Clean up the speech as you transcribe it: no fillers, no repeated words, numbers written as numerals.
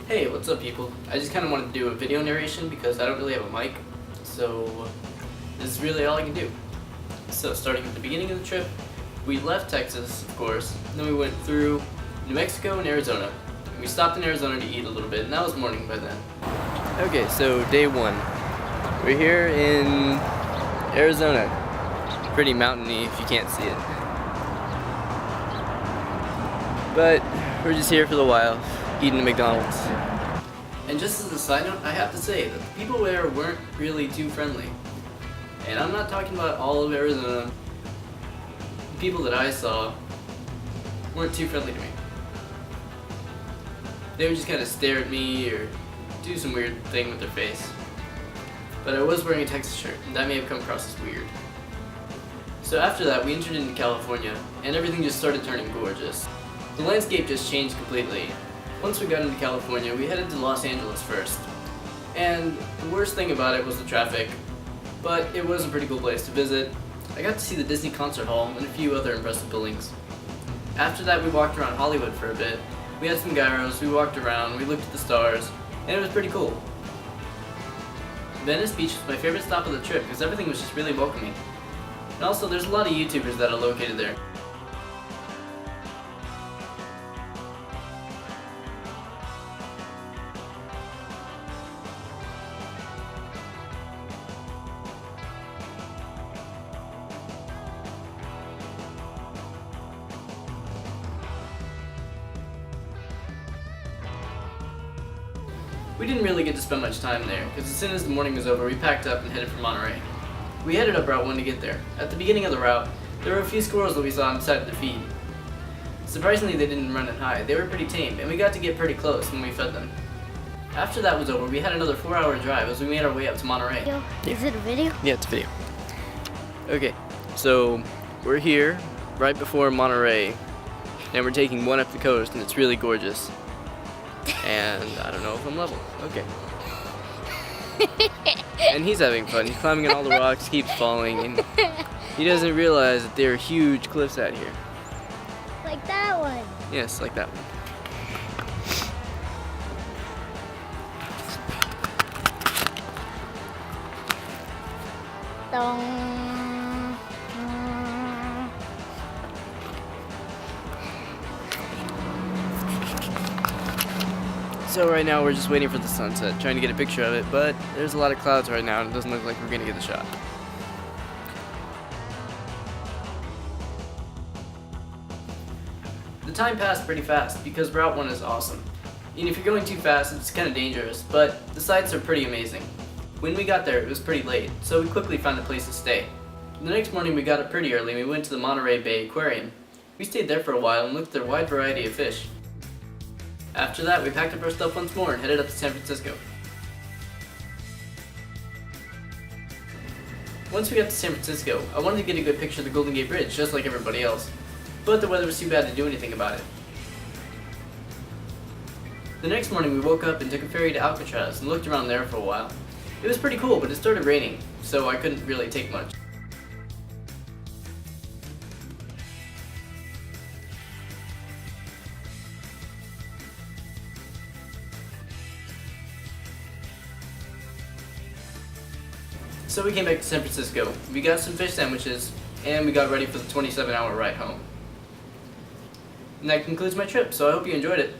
Hey, what's up people? I just kind of wanted to do a video narration because I don't really have a mic, so this is really all I can do. So starting at the beginning of the trip, we left Texas, of course, and then we went through New Mexico and Arizona. We stopped in Arizona to eat a little bit, and that was morning by then. Okay, so day one. We're here in Arizona. Pretty mountainy if you can't see it. But we're just here for a while, eating at McDonald's. And just as a side note, I have to say that the people there weren't really too friendly. And I'm not talking about all of Arizona. The people that I saw weren't too friendly to me. They would just kind of stare at me or do some weird thing with their face. But I was wearing a Texas shirt, and that may have come across as weird. So after that, we entered into California, and everything just started turning gorgeous. The landscape just changed completely. Once we got into California, we headed to Los Angeles first. And the worst thing about it was the traffic, but it was a pretty cool place to visit. I got to see the Disney Concert Hall and a few other impressive buildings. After that, we walked around Hollywood for a bit. We had some gyros, we walked around, we looked at the stars, and it was pretty cool. Venice Beach was my favorite stop of the trip because everything was just really welcoming. And also, there's a lot of YouTubers that are located there. We didn't really get to spend much time there, because as soon as the morning was over, we packed up and headed for Monterey. We headed up Route 1 to get there. At the beginning of the route, there were a few squirrels that we saw inside of the feed. Surprisingly, they didn't run and hide. They were pretty tame, and we got to get pretty close when we fed them. After that was over, we had another 4-hour drive as we made our way up to Monterey. Is it a video? Yeah, it's a video. Okay, so we're here right before Monterey, and we're taking one up the coast, and it's really gorgeous. And I don't know if I'm level. Okay. And he's having fun. He's climbing on all the rocks, keeps falling, and he doesn't realize that there are huge cliffs out here. Like that one. Yes, like that one. So right now we're just waiting for the sunset, trying to get a picture of it, but there's a lot of clouds right now and it doesn't look like we're gonna get the shot. The time passed pretty fast because Route 1 is awesome. And if you're going too fast, it's kind of dangerous, but the sights are pretty amazing. When we got there, it was pretty late, so we quickly found a place to stay. The next morning we got up pretty early and we went to the Monterey Bay Aquarium. We stayed there for a while and looked at their wide variety of fish. After that, we packed up our stuff once more and headed up to San Francisco. Once we got to San Francisco, I wanted to get a good picture of the Golden Gate Bridge, just like everybody else, but the weather was too bad to do anything about it. The next morning, we woke up and took a ferry to Alcatraz and looked around there for a while. It was pretty cool, but it started raining, so I couldn't really take much. So we came back to San Francisco, we got some fish sandwiches, and we got ready for the 27-hour ride home. And that concludes my trip, so I hope you enjoyed it.